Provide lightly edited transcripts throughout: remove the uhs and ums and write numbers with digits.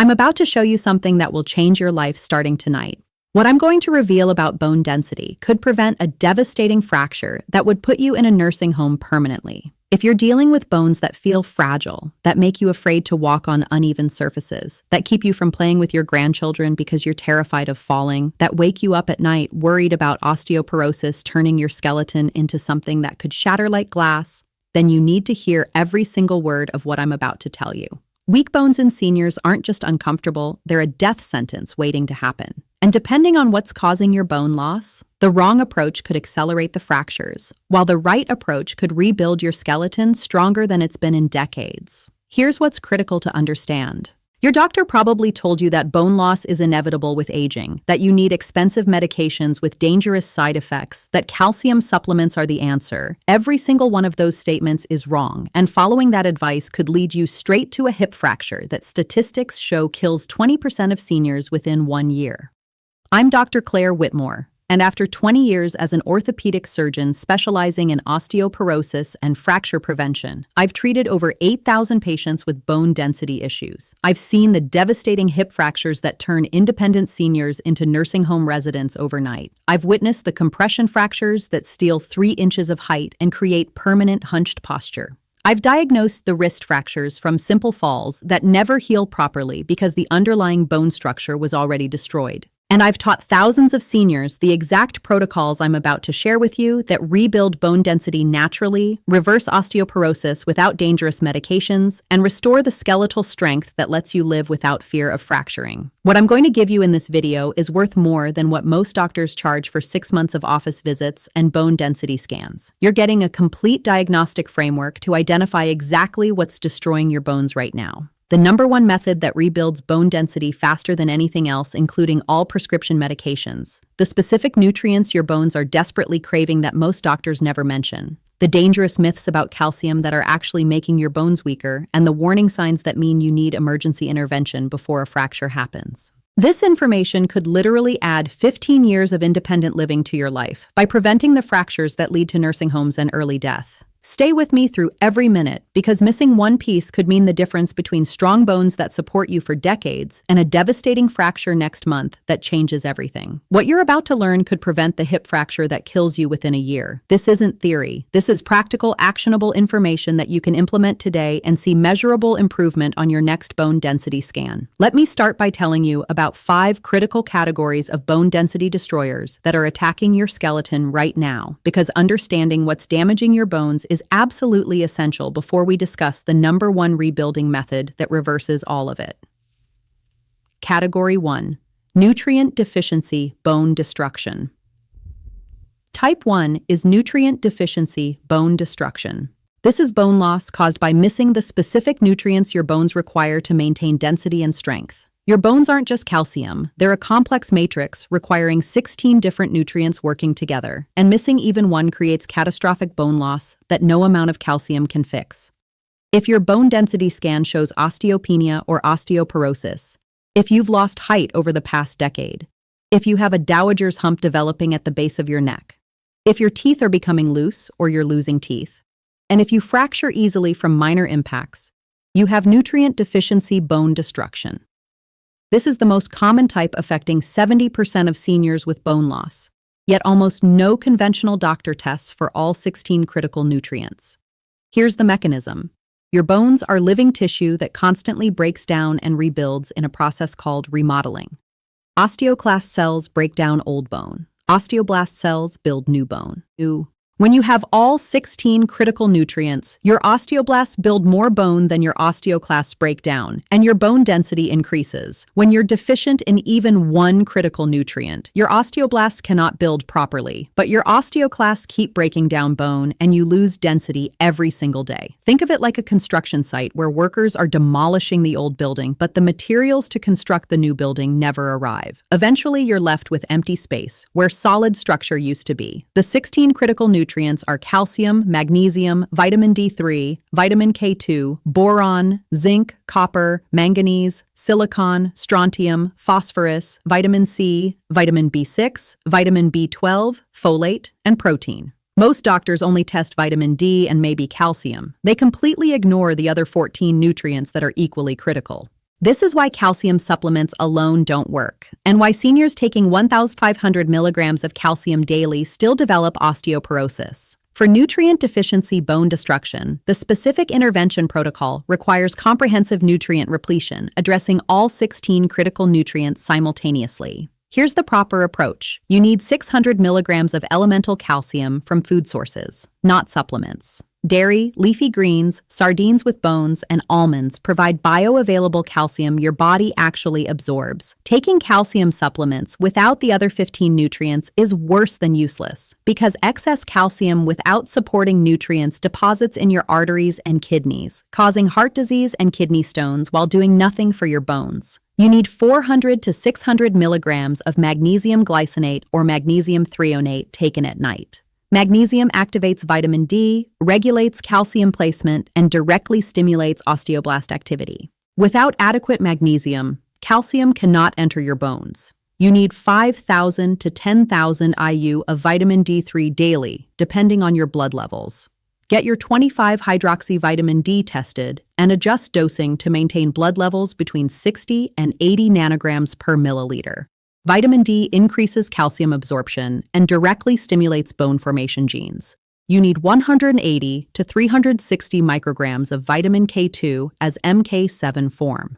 I'm about to show you something that will change your life starting tonight. What I'm going to reveal about bone density could prevent a devastating fracture that would put you in a nursing home permanently. If you're dealing with bones that feel fragile, that make you afraid to walk on uneven surfaces, that keep you from playing with your grandchildren because you're terrified of falling, that wake you up at night worried about osteoporosis turning your skeleton into something that could shatter like glass, then you need to hear every single word of what I'm about to tell you. Weak bones in seniors aren't just uncomfortable, they're a death sentence waiting to happen. And depending on what's causing your bone loss, the wrong approach could accelerate the fractures, while the right approach could rebuild your skeleton stronger than it's been in decades. Here's what's critical to understand. Your doctor probably told you that bone loss is inevitable with aging, that you need expensive medications with dangerous side effects, that calcium supplements are the answer. Every single one of those statements is wrong, and following that advice could lead you straight to a hip fracture that statistics show kills 20% of seniors within 1 year. I'm Dr. Claire Whitmore, and after 20 years as an orthopedic surgeon specializing in osteoporosis and fracture prevention, I've treated over 8,000 patients with bone density issues. I've seen the devastating hip fractures that turn independent seniors into nursing home residents overnight. I've witnessed the compression fractures that steal 3 inches of height and create permanent hunched posture. I've diagnosed the wrist fractures from simple falls that never heal properly because the underlying bone structure was already destroyed. And I've taught thousands of seniors the exact protocols I'm about to share with you that rebuild bone density naturally, reverse osteoporosis without dangerous medications, and restore the skeletal strength that lets you live without fear of fracturing. What I'm going to give you in this video is worth more than what most doctors charge for 6 months of office visits and bone density scans. You're getting a complete diagnostic framework to identify exactly what's destroying your bones right now. The #1 method that rebuilds bone density faster than anything else, including all prescription medications. The specific nutrients your bones are desperately craving that most doctors never mention. The dangerous myths about calcium that are actually making your bones weaker, and the warning signs that mean you need emergency intervention before a fracture happens. This information could literally add 15 years of independent living to your life by preventing the fractures that lead to nursing homes and early death. Stay with me through every minute, because missing one piece could mean the difference between strong bones that support you for decades and a devastating fracture next month that changes everything. What you're about to learn could prevent the hip fracture that kills you within a year. This isn't theory. This is practical, actionable information that you can implement today and see measurable improvement on your next bone density scan. Let me start by telling you about 5 critical categories of bone density destroyers that are attacking your skeleton right now, because understanding what's damaging your bones is absolutely essential before we discuss the #1 rebuilding method that reverses all of it. Category 1. Nutrient deficiency bone destruction. Type 1 is nutrient deficiency bone destruction. This is bone loss caused by missing the specific nutrients your bones require to maintain density and strength. Your bones aren't just calcium, they're a complex matrix requiring 16 different nutrients working together, and missing even one creates catastrophic bone loss that no amount of calcium can fix. If your bone density scan shows osteopenia or osteoporosis, if you've lost height over the past decade, if you have a dowager's hump developing at the base of your neck, if your teeth are becoming loose or you're losing teeth, and if you fracture easily from minor impacts, you have nutrient deficiency bone destruction. This is the most common type affecting 70% of seniors with bone loss, yet almost no conventional doctor tests for all 16 critical nutrients. Here's the mechanism. Your bones are living tissue that constantly breaks down and rebuilds in a process called remodeling. Osteoclast cells break down old bone. Osteoblast cells build new bone. When you have all 16 critical nutrients, your osteoblasts build more bone than your osteoclasts break down, and your bone density increases. When you're deficient in even one critical nutrient, your osteoblasts cannot build properly, but your osteoclasts keep breaking down bone, and you lose density every single day. Think of it like a construction site where workers are demolishing the old building, but the materials to construct the new building never arrive. Eventually, you're left with empty space, where solid structure used to be. The 16 critical nutrients are calcium, magnesium, vitamin D3, vitamin K2, boron, zinc, copper, manganese, silicon, strontium, phosphorus, vitamin C, vitamin B6, vitamin B12, folate, and protein. Most doctors only test vitamin D and maybe calcium. They completely ignore the other 14 nutrients that are equally critical. This is why calcium supplements alone don't work, and why seniors taking 1,500 milligrams of calcium daily still develop osteoporosis. For nutrient deficiency bone destruction, the specific intervention protocol requires comprehensive nutrient repletion, addressing all 16 critical nutrients simultaneously. Here's the proper approach. You need 600 milligrams of elemental calcium from food sources, not supplements. Dairy, leafy greens, sardines with bones, and almonds provide bioavailable calcium your body actually absorbs. Taking calcium supplements without the other 15 nutrients is worse than useless, because excess calcium without supporting nutrients deposits in your arteries and kidneys, causing heart disease and kidney stones while doing nothing for your bones. You need 400 to 600 milligrams of magnesium glycinate or magnesium threonate taken at night. Magnesium activates vitamin D, regulates calcium placement, and directly stimulates osteoblast activity. Without adequate magnesium, calcium cannot enter your bones. You need 5,000 to 10,000 IU of vitamin D3 daily, depending on your blood levels. Get your 25-hydroxy vitamin D tested and adjust dosing to maintain blood levels between 60 and 80 nanograms per milliliter. Vitamin D increases calcium absorption and directly stimulates bone formation genes. You need 180 to 360 micrograms of vitamin K2 as MK7 form.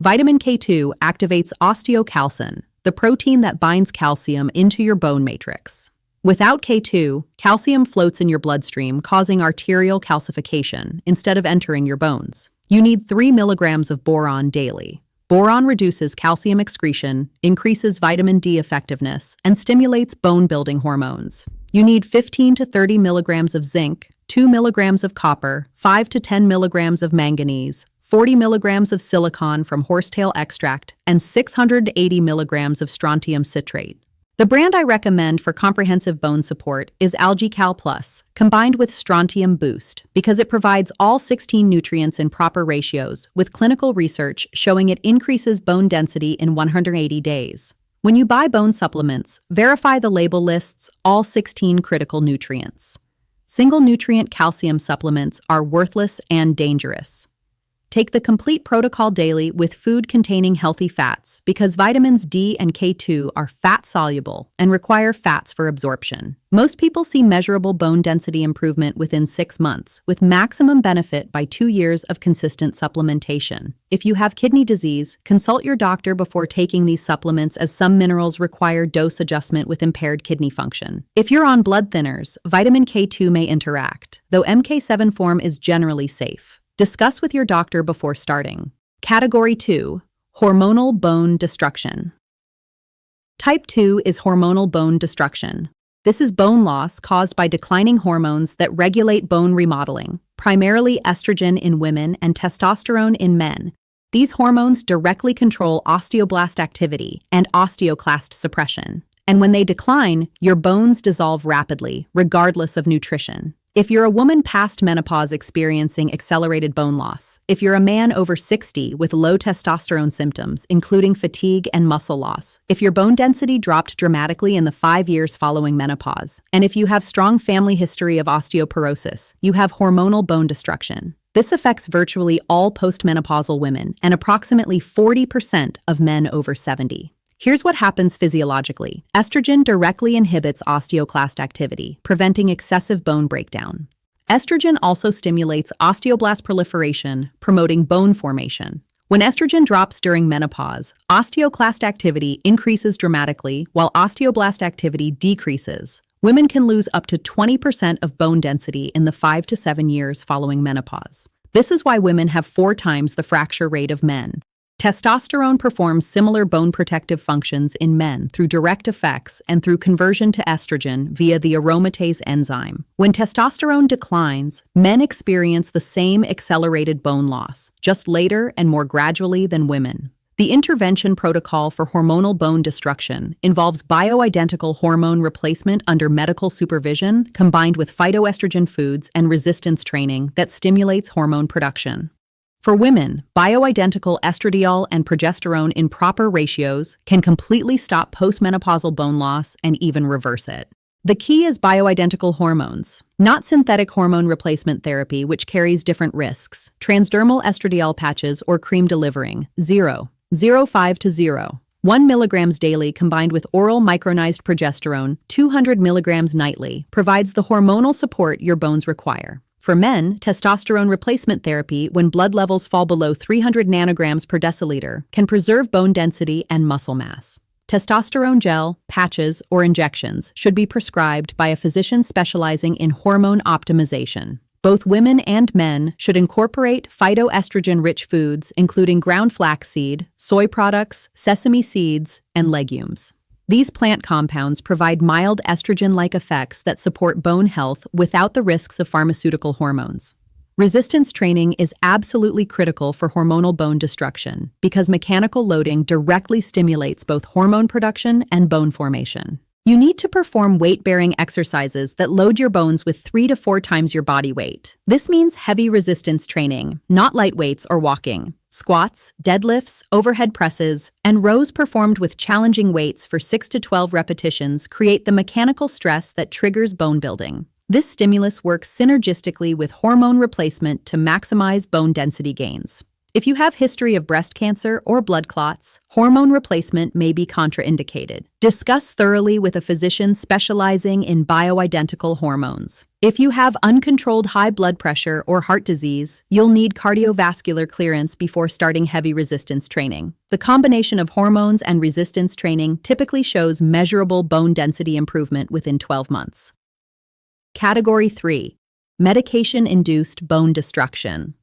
Vitamin K2 activates osteocalcin, the protein that binds calcium into your bone matrix. Without K2, calcium floats in your bloodstream, causing arterial calcification instead of entering your bones. You need 3 milligrams of boron daily. Boron reduces calcium excretion, increases vitamin D effectiveness, and stimulates bone-building hormones. You need 15 to 30 milligrams of zinc, 2 milligrams of copper, 5 to 10 milligrams of manganese, 40 milligrams of silicon from horsetail extract, and 680 milligrams of strontium citrate. The brand I recommend for comprehensive bone support is AlgaeCal Plus, combined with Strontium Boost, because it provides all 16 nutrients in proper ratios, with clinical research showing it increases bone density in 180 days. When you buy bone supplements, verify the label lists all 16 critical nutrients. Single nutrient calcium supplements are worthless and dangerous. Take the complete protocol daily with food containing healthy fats because vitamins D and K2 are fat-soluble and require fats for absorption. Most people see measurable bone density improvement within 6 months, with maximum benefit by 2 years of consistent supplementation. If you have kidney disease, consult your doctor before taking these supplements as some minerals require dose adjustment with impaired kidney function. If you're on blood thinners, vitamin K2 may interact, though MK7 form is generally safe. Discuss with your doctor before starting. Category 2. Hormonal bone destruction. Type 2 is hormonal bone destruction. This is bone loss caused by declining hormones that regulate bone remodeling, primarily estrogen in women and testosterone in men. These hormones directly control osteoblast activity and osteoclast suppression. And when they decline, your bones dissolve rapidly, regardless of nutrition. If you're a woman past menopause experiencing accelerated bone loss, if you're a man over 60 with low testosterone symptoms, including fatigue and muscle loss, if your bone density dropped dramatically in the 5 years following menopause, and if you have strong family history of osteoporosis, you have hormonal bone destruction. This affects virtually all postmenopausal women and approximately 40% of men over 70. Here's what happens physiologically. Estrogen directly inhibits osteoclast activity, preventing excessive bone breakdown. Estrogen also stimulates osteoblast proliferation, promoting bone formation. When estrogen drops during menopause, osteoclast activity increases dramatically while osteoblast activity decreases. Women can lose up to 20% of bone density in the 5 to 7 years following menopause. This is why women have 4 times the fracture rate of men. Testosterone performs similar bone protective functions in men through direct effects and through conversion to estrogen via the aromatase enzyme. When testosterone declines, men experience the same accelerated bone loss, just later and more gradually than women. The intervention protocol for hormonal bone destruction involves bioidentical hormone replacement under medical supervision combined with phytoestrogen foods and resistance training that stimulates hormone production. For women, bioidentical estradiol and progesterone in proper ratios can completely stop postmenopausal bone loss and even reverse it. The key is bioidentical hormones, not synthetic hormone replacement therapy, which carries different risks. Transdermal estradiol patches or cream delivering 0.05 to 0.1 milligrams daily combined with oral micronized progesterone 200 milligrams nightly provides the hormonal support your bones require. For men, testosterone replacement therapy when blood levels fall below 300 nanograms per deciliter can preserve bone density and muscle mass. Testosterone gel, patches, or injections should be prescribed by a physician specializing in hormone optimization. Both women and men should incorporate phytoestrogen-rich foods, including ground flaxseed, soy products, sesame seeds, and legumes. These plant compounds provide mild estrogen-like effects that support bone health without the risks of pharmaceutical hormones. Resistance training is absolutely critical for hormonal bone destruction because mechanical loading directly stimulates both hormone production and bone formation. You need to perform weight-bearing exercises that load your bones with 3 to 4 times your body weight. This means heavy resistance training, not light weights or walking. Squats, deadlifts, overhead presses, and rows performed with challenging weights for 6 to 12 repetitions create the mechanical stress that triggers bone building. This stimulus works synergistically with hormone replacement to maximize bone density gains. If you have history of breast cancer or blood clots, hormone replacement may be contraindicated. Discuss thoroughly with a physician specializing in bioidentical hormones. If you have uncontrolled high blood pressure or heart disease, you'll need cardiovascular clearance before starting heavy resistance training. The combination of hormones and resistance training typically shows measurable bone density improvement within 12 months. Category 3. Medication-induced bone destruction.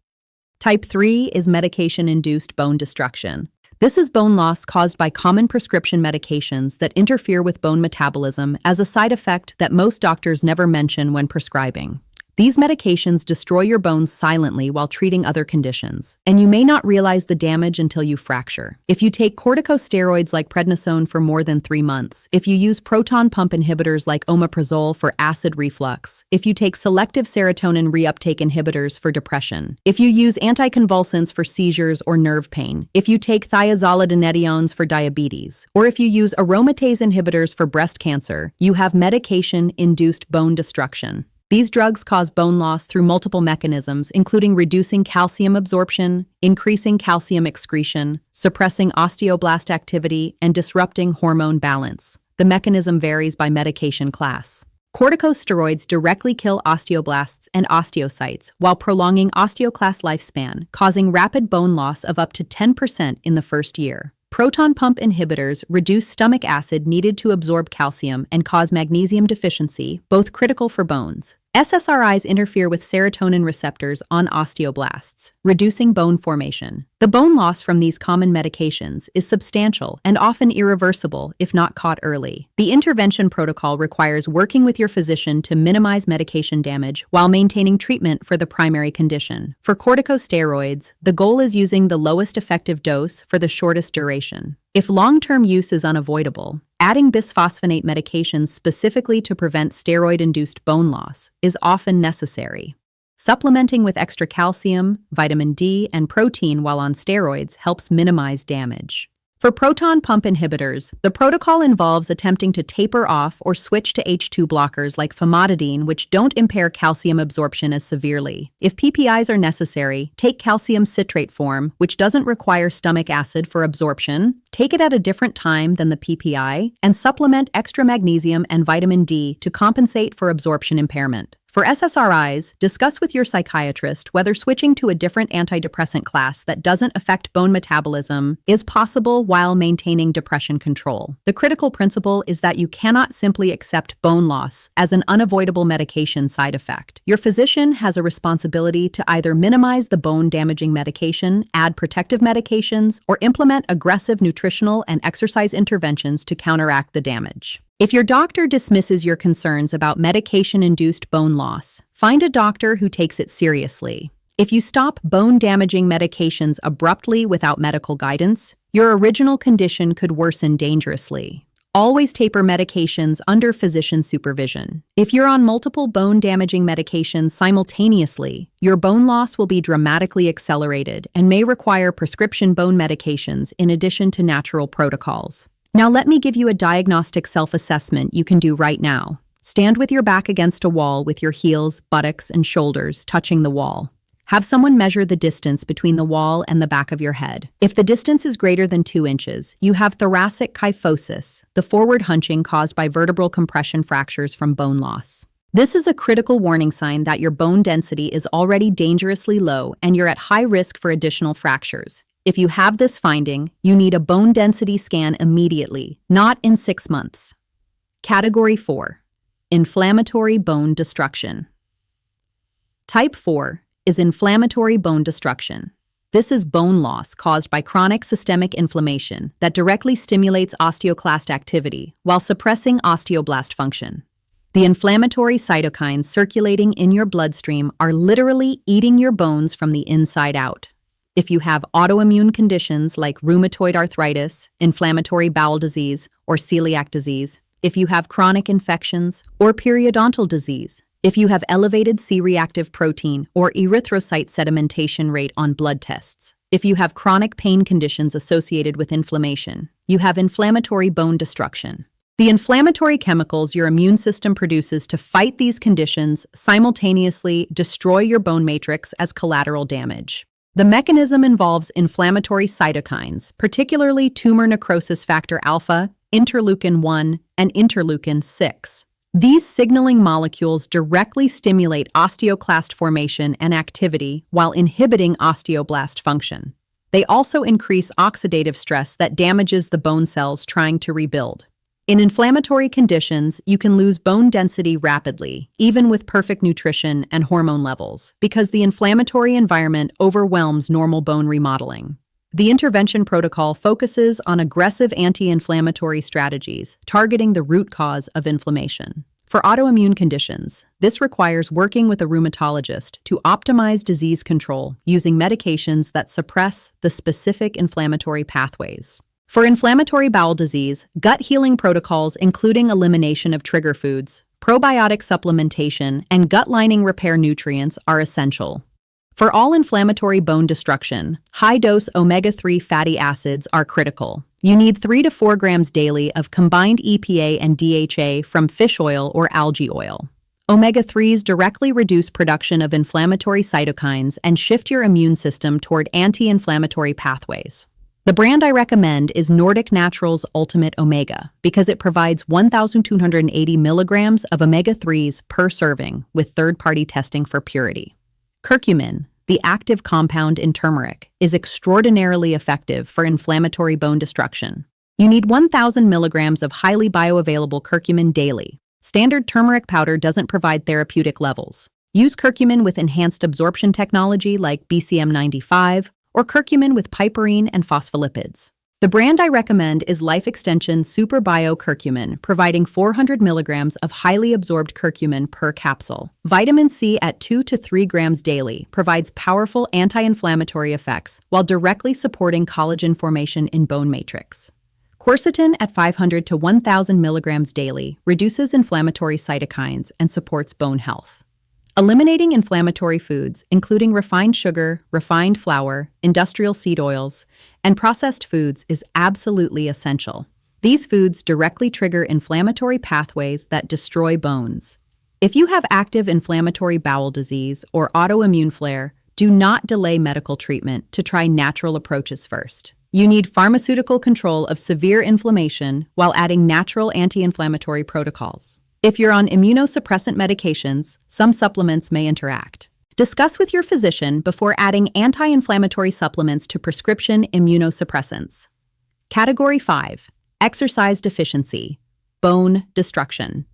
Type 3 is medication-induced bone destruction. This is bone loss caused by common prescription medications that interfere with bone metabolism as a side effect that most doctors never mention when prescribing. These medications destroy your bones silently while treating other conditions, and you may not realize the damage until you fracture. If you take corticosteroids like prednisone for more than 3 months, if you use proton pump inhibitors like omeprazole for acid reflux, if you take selective serotonin reuptake inhibitors for depression, if you use anticonvulsants for seizures or nerve pain, if you take thiazolidinediones for diabetes, or if you use aromatase inhibitors for breast cancer, you have medication-induced bone destruction. These drugs cause bone loss through multiple mechanisms, including reducing calcium absorption, increasing calcium excretion, suppressing osteoblast activity, and disrupting hormone balance. The mechanism varies by medication class. Corticosteroids directly kill osteoblasts and osteocytes while prolonging osteoclast lifespan, causing rapid bone loss of up to 10% in the first year. Proton pump inhibitors reduce stomach acid needed to absorb calcium and cause magnesium deficiency, both critical for bones. SSRIs interfere with serotonin receptors on osteoblasts, reducing bone formation. The bone loss from these common medications is substantial and often irreversible if not caught early. The intervention protocol requires working with your physician to minimize medication damage while maintaining treatment for the primary condition. For corticosteroids, the goal is using the lowest effective dose for the shortest duration. If long-term use is unavoidable, adding bisphosphonate medications specifically to prevent steroid-induced bone loss is often necessary. Supplementing with extra calcium, vitamin D, and protein while on steroids helps minimize damage. For proton pump inhibitors, the protocol involves attempting to taper off or switch to H2 blockers like famotidine, which don't impair calcium absorption as severely. If PPIs are necessary, take calcium citrate form, which doesn't require stomach acid for absorption. Take it at a different time than the PPI, and supplement extra magnesium and vitamin D to compensate for absorption impairment. For SSRIs, discuss with your psychiatrist whether switching to a different antidepressant class that doesn't affect bone metabolism is possible while maintaining depression control. The critical principle is that you cannot simply accept bone loss as an unavoidable medication side effect. Your physician has a responsibility to either minimize the bone-damaging medication, add protective medications, or implement aggressive nutritional and exercise interventions to counteract the damage. If your doctor dismisses your concerns about medication-induced bone loss, find a doctor who takes it seriously. If you stop bone-damaging medications abruptly without medical guidance, your original condition could worsen dangerously. Always taper medications under physician supervision. If you're on multiple bone-damaging medications simultaneously, your bone loss will be dramatically accelerated and may require prescription bone medications in addition to natural protocols. Now let me give you a diagnostic self-assessment you can do right now. Stand with your back against a wall with your heels, buttocks, and shoulders touching the wall. Have someone measure the distance between the wall and the back of your head. If the distance is greater than 2 inches, you have thoracic kyphosis, the forward hunching caused by vertebral compression fractures from bone loss. This is a critical warning sign that your bone density is already dangerously low and you're at high risk for additional fractures. If you have this finding, you need a bone density scan immediately, not in 6 months. Category 4. Inflammatory bone destruction. Type 4 is inflammatory bone destruction. This is bone loss caused by chronic systemic inflammation that directly stimulates osteoclast activity while suppressing osteoblast function. The inflammatory cytokines circulating in your bloodstream are literally eating your bones from the inside out. If you have autoimmune conditions like rheumatoid arthritis, inflammatory bowel disease, or celiac disease, if you have chronic infections or periodontal disease, if you have elevated C-reactive protein or erythrocyte sedimentation rate on blood tests, if you have chronic pain conditions associated with inflammation, you have inflammatory bone destruction. The inflammatory chemicals your immune system produces to fight these conditions simultaneously destroy your bone matrix as collateral damage. The mechanism involves inflammatory cytokines, particularly tumor necrosis factor alpha, interleukin-1, and interleukin-6. These signaling molecules directly stimulate osteoclast formation and activity while inhibiting osteoblast function. They also increase oxidative stress that damages the bone cells trying to rebuild. In inflammatory conditions, you can lose bone density rapidly, even with perfect nutrition and hormone levels, because the inflammatory environment overwhelms normal bone remodeling. The intervention protocol focuses on aggressive anti-inflammatory strategies, targeting the root cause of inflammation. For autoimmune conditions, this requires working with a rheumatologist to optimize disease control using medications that suppress the specific inflammatory pathways. For inflammatory bowel disease, gut healing protocols including elimination of trigger foods, probiotic supplementation, and gut lining repair nutrients are essential. For all inflammatory bone destruction, high-dose omega-3 fatty acids are critical. You need 3 to 4 grams daily of combined EPA and DHA from fish oil or algae oil. Omega-3s directly reduce production of inflammatory cytokines and shift your immune system toward anti-inflammatory pathways. The brand I recommend is Nordic Naturals Ultimate Omega because it provides 1,280 milligrams of omega-3s per serving with third-party testing for purity. Curcumin, the active compound in turmeric, is extraordinarily effective for inflammatory bone destruction. You need 1,000 milligrams of highly bioavailable curcumin daily. Standard turmeric powder doesn't provide therapeutic levels. Use curcumin with enhanced absorption technology like BCM95 or curcumin with piperine and phospholipids. The brand I recommend is Life Extension Super Bio Curcumin, providing 400 milligrams of highly absorbed curcumin per capsule. Vitamin C at 2 to 3 grams daily provides powerful anti-inflammatory effects while directly supporting collagen formation in bone matrix. Quercetin at 500 to 1,000 milligrams daily reduces inflammatory cytokines and supports bone health. Eliminating inflammatory foods, including refined sugar, refined flour, industrial seed oils, and processed foods is absolutely essential. These foods directly trigger inflammatory pathways that destroy bones. If you have active inflammatory bowel disease or autoimmune flare, do not delay medical treatment to try natural approaches first. You need pharmaceutical control of severe inflammation while adding natural anti-inflammatory protocols. If you're on immunosuppressant medications, some supplements may interact. Discuss with your physician before adding anti-inflammatory supplements to prescription immunosuppressants. Category 5. Exercise deficiency. Bone destruction.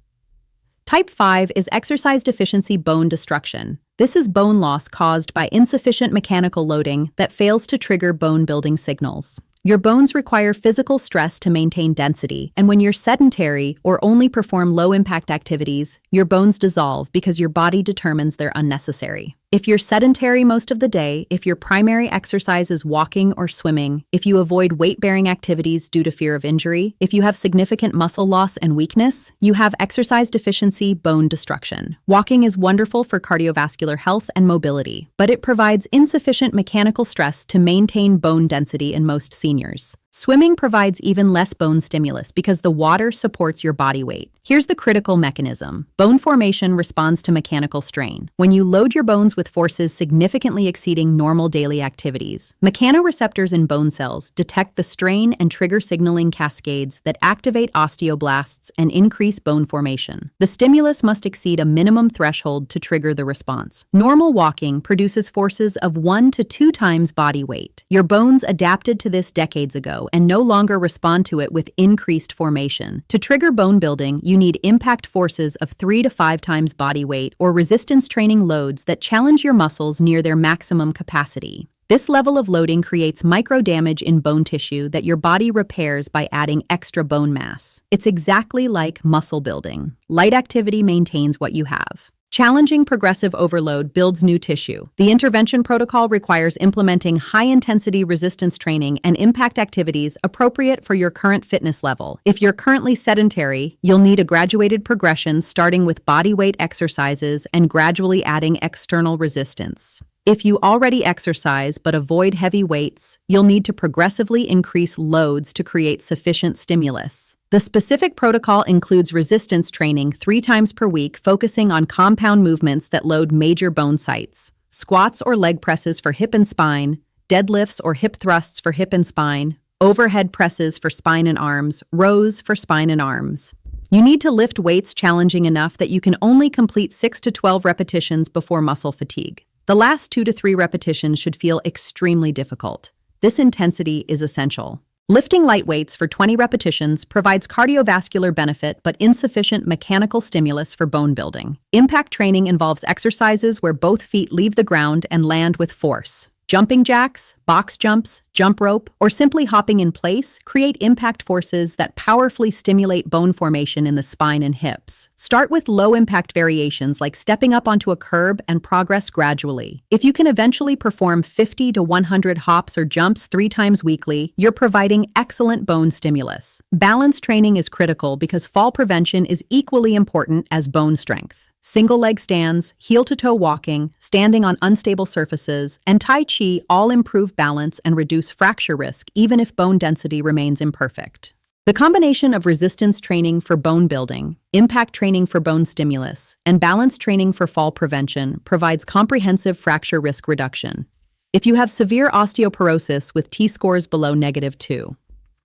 Type 5 is exercise deficiency bone destruction. This is bone loss caused by insufficient mechanical loading that fails to trigger bone-building signals. Your bones require physical stress to maintain density, and when you're sedentary or only perform low-impact activities, your bones dissolve because your body determines they're unnecessary. If you're sedentary most of the day, if your primary exercise is walking or swimming, if you avoid weight-bearing activities due to fear of injury, if you have significant muscle loss and weakness, you have exercise deficiency bone destruction. Walking is wonderful for cardiovascular health and mobility, but it provides insufficient mechanical stress to maintain bone density in most seniors. Swimming provides even less bone stimulus because the water supports your body weight. Here's the critical mechanism. Bone formation responds to mechanical strain. When you load your bones with forces significantly exceeding normal daily activities, mechanoreceptors in bone cells detect the strain and trigger signaling cascades that activate osteoblasts and increase bone formation. The stimulus must exceed a minimum threshold to trigger the response. Normal walking produces forces of 1 to 2 times body weight. Your bones adapted to this decades ago and no longer respond to it with increased formation. To trigger bone building, you need impact forces of 3 to 5 times body weight or resistance training loads that challenge your muscles near their maximum capacity. This level of loading creates micro-damage in bone tissue that your body repairs by adding extra bone mass. It's exactly like muscle building. Light activity maintains what you have. Challenging progressive overload builds new tissue. The intervention protocol requires implementing high-intensity resistance training and impact activities appropriate for your current fitness level. If you're currently sedentary, you'll need a graduated progression starting with body weight exercises and gradually adding external resistance. If you already exercise but avoid heavy weights, you'll need to progressively increase loads to create sufficient stimulus. The specific protocol includes resistance training 3 times per week, focusing on compound movements that load major bone sites: squats or leg presses for hip and spine, deadlifts or hip thrusts for hip and spine, overhead presses for spine and arms, rows for spine and arms. You need to lift weights challenging enough that you can only complete 6 to 12 repetitions before muscle fatigue. The last 2 to 3 repetitions should feel extremely difficult. This intensity is essential. Lifting light weights for 20 repetitions provides cardiovascular benefit but insufficient mechanical stimulus for bone building. Impact training involves exercises where both feet leave the ground and land with force. Jumping jacks, box jumps, jump rope, or simply hopping in place create impact forces that powerfully stimulate bone formation in the spine and hips. Start with low-impact variations like stepping up onto a curb and progress gradually. If you can eventually perform 50 to 100 hops or jumps 3 times weekly, you're providing excellent bone stimulus. Balance training is critical because fall prevention is equally important as bone strength. Single leg stands, heel-to-toe walking, standing on unstable surfaces, and Tai Chi all improve balance and reduce fracture risk even if bone density remains imperfect. The combination of resistance training for bone building, impact training for bone stimulus, and balance training for fall prevention provides comprehensive fracture risk reduction. If you have severe osteoporosis with T-scores below -2.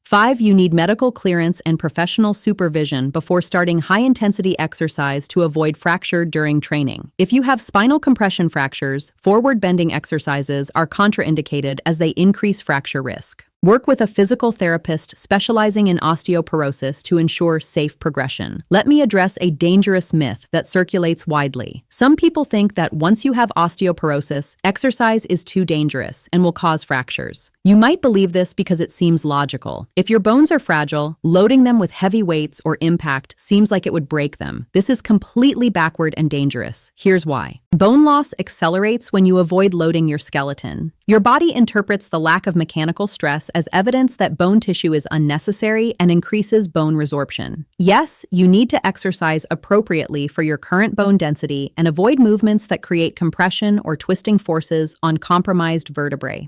5. You need medical clearance and professional supervision before starting high-intensity exercise to avoid fracture during training. If you have spinal compression fractures, forward bending exercises are contraindicated as they increase fracture risk. Work with a physical therapist specializing in osteoporosis to ensure safe progression. Let me address a dangerous myth that circulates widely. Some people think that once you have osteoporosis, exercise is too dangerous and will cause fractures. You might believe this because it seems logical. If your bones are fragile, loading them with heavy weights or impact seems like it would break them. This is completely backward and dangerous. Here's why. Bone loss accelerates when you avoid loading your skeleton. Your body interprets the lack of mechanical stress as evidence that bone tissue is unnecessary and increases bone resorption. Yes, you need to exercise appropriately for your current bone density and avoid movements that create compression or twisting forces on compromised vertebrae.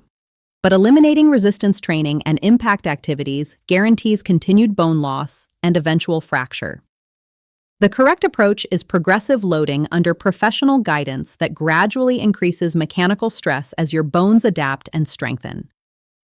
But eliminating resistance training and impact activities guarantees continued bone loss and eventual fracture. The correct approach is progressive loading under professional guidance that gradually increases mechanical stress as your bones adapt and strengthen.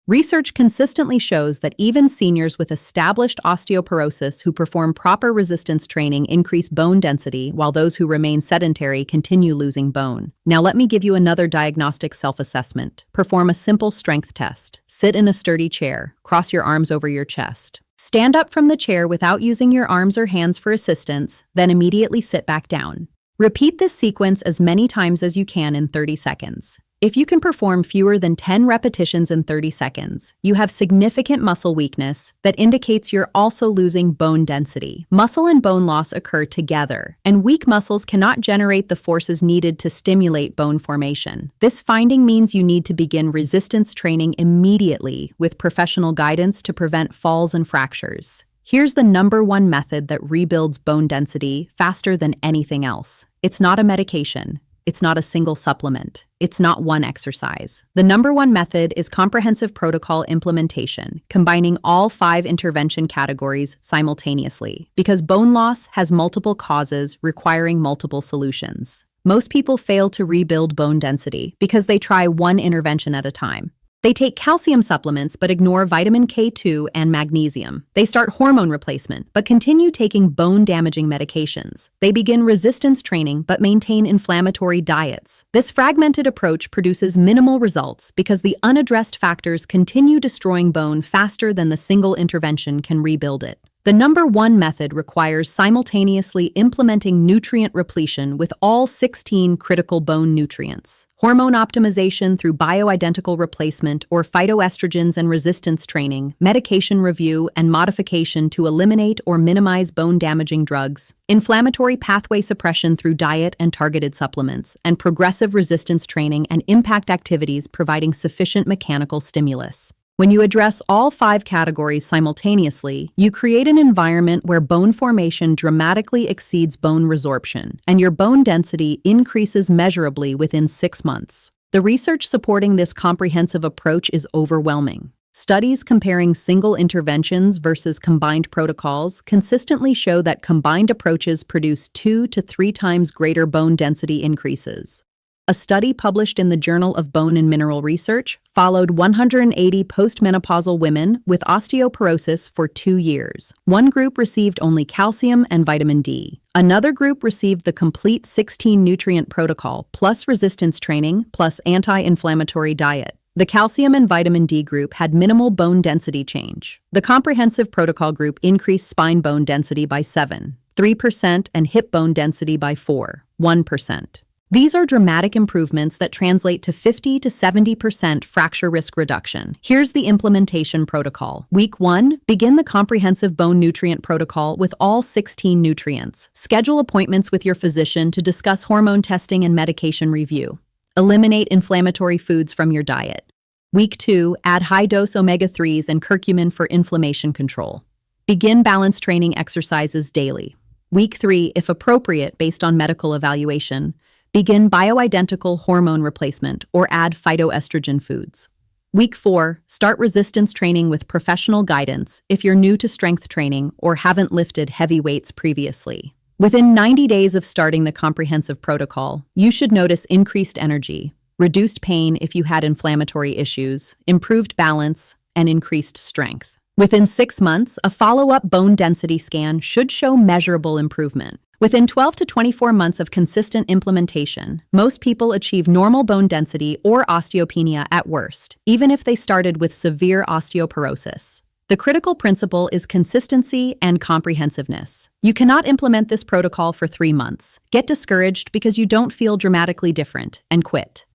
Research consistently shows that even seniors with established osteoporosis who perform proper resistance training increase bone density, while those who remain sedentary continue losing bone. Now let me give you another diagnostic self-assessment. Perform a simple strength test. Sit in a sturdy chair. Cross your arms over your chest. Stand up from the chair without using your arms or hands for assistance, then immediately sit back down. Repeat this sequence as many times as you can in 30 seconds. If you can perform fewer than 10 repetitions in 30 seconds, you have significant muscle weakness that indicates you're also losing bone density. Muscle and bone loss occur together, and weak muscles cannot generate the forces needed to stimulate bone formation. This finding means you need to begin resistance training immediately with professional guidance to prevent falls and fractures. Here's the #1 method that rebuilds bone density faster than anything else. It's not a medication. It's not a single supplement. It's not one exercise. The number one method is comprehensive protocol implementation, combining all 5 intervention categories simultaneously, because bone loss has multiple causes requiring multiple solutions. Most people fail to rebuild bone density because they try one intervention at a time. They take calcium supplements but ignore vitamin K2 and magnesium. They start hormone replacement but continue taking bone-damaging medications. They begin resistance training but maintain inflammatory diets. This fragmented approach produces minimal results because the unaddressed factors continue destroying bone faster than the single intervention can rebuild it. The number one method requires simultaneously implementing nutrient repletion with all 16 critical bone nutrients. Hormone optimization through bioidentical replacement or phytoestrogens and resistance training, medication review and modification to eliminate or minimize bone-damaging drugs, inflammatory pathway suppression through diet and targeted supplements, and progressive resistance training and impact activities providing sufficient mechanical stimulus. When you address all 5 categories simultaneously, you create an environment where bone formation dramatically exceeds bone resorption, and your bone density increases measurably within 6 months. The research supporting this comprehensive approach is overwhelming. Studies comparing single interventions versus combined protocols consistently show that combined approaches produce 2 to 3 times greater bone density increases. A study published in the Journal of Bone and Mineral Research followed 180 postmenopausal women with osteoporosis for 2 years. One group received only calcium and vitamin D. Another group received the complete 16-nutrient protocol, plus resistance training, plus anti-inflammatory diet. The calcium and vitamin D group had minimal bone density change. The comprehensive protocol group increased spine bone density by 3% and hip bone density by 1%. These are dramatic improvements that translate to 50 to 70% fracture risk reduction. Here's the implementation protocol. Week 1, begin the comprehensive bone nutrient protocol with all 16 nutrients. Schedule appointments with your physician to discuss hormone testing and medication review. Eliminate inflammatory foods from your diet. Week 2, add high-dose omega-3s and curcumin for inflammation control. Begin balance training exercises daily. Week 3, if appropriate based on medical evaluation, begin bioidentical hormone replacement or add phytoestrogen foods. Week 4, start resistance training with professional guidance if you're new to strength training or haven't lifted heavy weights previously. Within 90 days of starting the comprehensive protocol, you should notice increased energy, reduced pain if you had inflammatory issues, improved balance, and increased strength. Within 6 months, a follow-up bone density scan should show measurable improvement. Within 12 to 24 months of consistent implementation, most people achieve normal bone density or osteopenia at worst, even if they started with severe osteoporosis. The critical principle is consistency and comprehensiveness. You cannot implement this protocol for 3 months, get discouraged because you don't feel dramatically different, and quit.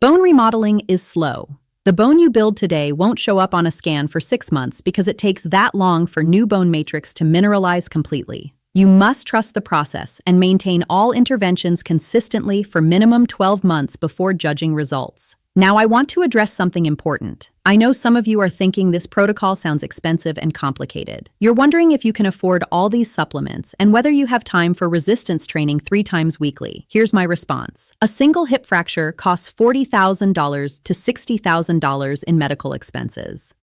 Bone remodeling is slow. The bone you build today won't show up on a scan for 6 months because it takes that long for new bone matrix to mineralize completely. You must trust the process and maintain all interventions consistently for minimum 12 months before judging results. Now, I want to address something important. I know some of you are thinking this protocol sounds expensive and complicated. You're wondering if you can afford all these supplements and whether you have time for resistance training 3 times weekly. Here's my response. A single hip fracture costs $40,000 to $60,000 in medical expenses.